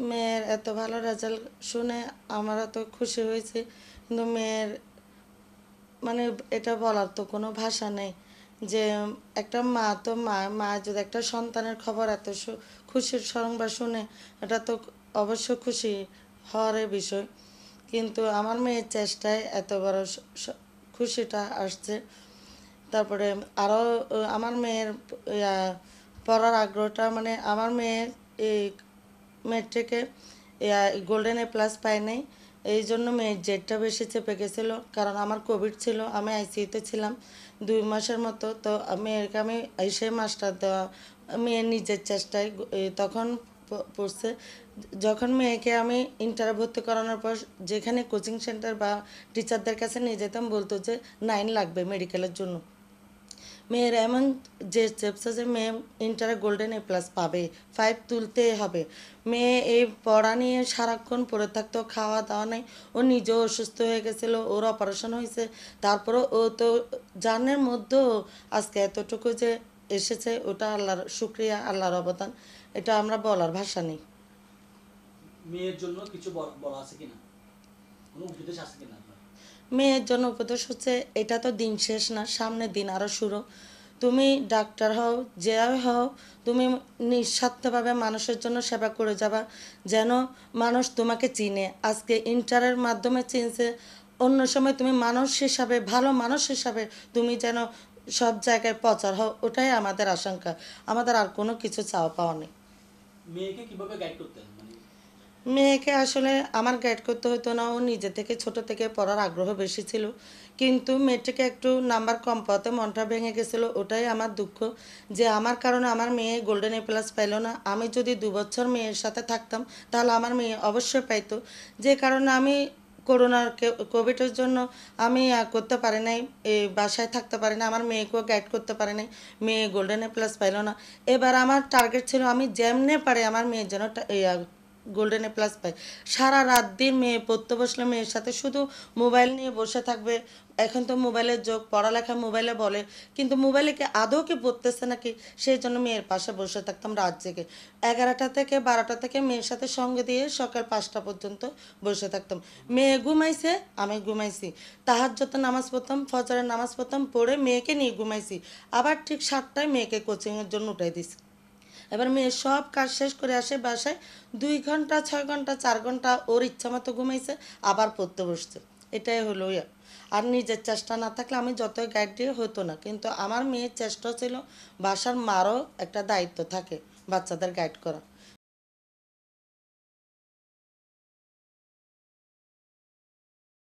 মেয়ের এত ভালো রেজাল্ট শুনে আমরা তো খুশি হয়েছি, কিন্তু মেয়ের মানে এটা বলার তো কোনো ভাষা নেই যে একটা মা তো মা মা যদি একটা সন্তানের খবর এত খুশির সংবাদ শুনে, এটা তো অবশ্য খুশি হওয়ার বিষয়। কিন্তু আমার মেয়ের চেষ্টায় এত বড় খুশিটা আসছে। তারপরে আরও আমার মেয়ের ইয়া, পড়ার আগ্রহটা মানে আমার মেয়ের এই মেট্রিকে গোল্ডেন এ প্লাস পায় নাই। এই জন্য মেয়ের জেদটা বেশি চেপে গেছিলো, কারণ আমার কোভিড ছিল, আমি আইসিইউতে ছিলাম 2 মাসের মতো। তো মেয়েকে আমি সেই মাসটা দেওয়া মেয়ের নিজের চেষ্টায় তখন পড়ছে। যখন মেয়েকে আমি ইন্টারে ভর্তি করানোর পর যেখানে কোচিং সেন্টার বা টিচারদের কাছে নিয়ে যেতাম, বলতো যে 9 লাগবে মেডিকেলের জন্য। মেয়ের এমন যে চেপছে যে মেয়ে ইন্টারে গোল্ডেন এ প্লাস পাবে, 5 তুলতেই হবে। মেয়ে এই পড়া নিয়ে সারাক্ষণ পড়ে থাকতো, খাওয়া দাওয়া নেই। ও নিজেও অসুস্থ হয়ে গেছিলো, ওর অপারেশন হয়েছে। তারপরেও ও তো জানের মধ্যেও আজকে এতটুকু যে এসেছে, ওটা আল্লাহর শুক্রিয়া, আল্লাহর অবদান। এটা আমরা বলার ভাষা নেই। মেয়ের জন্য কিছু বলা আছে কিনা, কোনো উপদেশ আছে কিনা আপনার? মেয়ের জন্য উপদেশ হচ্ছে, এটা তো দিন শেষ না, সামনের দিন আরও শুরু। তুমি ডাক্তার হও, যে হও, তুমি নিঃস্বার্থভাবে মানুষের জন্য সেবা করে যাবা, যেন মানুষ তোমাকে চিনে। আজকে ইন্টারের মাধ্যমে চিনছে, অন্য সময় তুমি মানুষ হিসাবে, ভালো মানুষ হিসাবে তুমি যেন সব জায়গায় প্রচার হও, ওটাই আমাদের আশঙ্কা। আমাদের আর কোনো কিছু চাওয়া পাওয়া নেই। মেয়েকে কিভাবে গাইড করতেন মানে? মেয়েকে আসলে আমার গাইড করতে হতো না, ও নিজে থেকে ছোট থেকে পড়ার আগ্রহ বেশি ছিল। কিন্তু মেয়েটিকে একটু নাম্বার কম পাওয়াতে মনটা ভেঙে গেছিলো, ওটাই আমার দুঃখ। যে আমার কারণে আমার মেয়ে গোল্ডেন এ প্লাস পাইলো না। আমি যদি 2 বছর মেয়ের সাথে থাকতাম, তাহলে আমার মেয়ে অবশ্যই পাইতো। যে কারণে আমি করোনার কোভিডের জন্য আমি করতে পারি নাই, এই বাসায় থাকতে পারি না, আমার মেয়েকেও গাইড করতে পারি নাই। মেয়ে গোল্ডেন এ প্লাস পাইলো না। এবার আমার টার্গেট ছিল আমি যেমনে পারে আমার মেয়ের যেন গোল্ডেন এ প্লাস পায়। সারা রাত দিন মেয়ে পড়তে বসলে মেয়ের সাথে শুধু মোবাইল নিয়ে বসে থাকবে। এখন তো মোবাইলের যোগ, পড়ালেখা মোবাইলে বলে, কিন্তু মোবাইলে কি আদৌ কি পড়তেছে নাকি, সেই জন্য মেয়ের পাশে বসে থাকতাম রাত জেগে। 11টা থেকে 12টা থেকে মেয়ের সাথে সঙ্গে দিয়ে সকাল 5টা পর্যন্ত বসে থাকতাম। মেয়ে ঘুমাইছে, আমি ঘুমাইছি। তাহাজ্জুদের নামাজ পড়তাম, ফজরের নামাজ পড়তাম, পড়ে মেয়েকে নিয়ে ঘুমাইছি। আবার ঠিক 7টায় মেয়েকে কোচিংয়ের জন্য উঠাই দিছি। এবার মেয়ে সব কাজ শেষ করে আসে বাসায়, 2 ঘন্টা, 6 ঘন্টা, 4 ঘন্টা ওর ইচ্ছা মতো ঘুমাইছে, আবার পড়তে বসছে। এটাই হলো ইয়া। আর নিজের চেষ্টা না থাকলে আমি যতই গাইড দিয়ে হতো না, কিন্তু আমার মেয়ের চেষ্টা ছিল। বাসার মারও একটা দায়িত্ব থাকে বাচ্চাদের গাইড করা।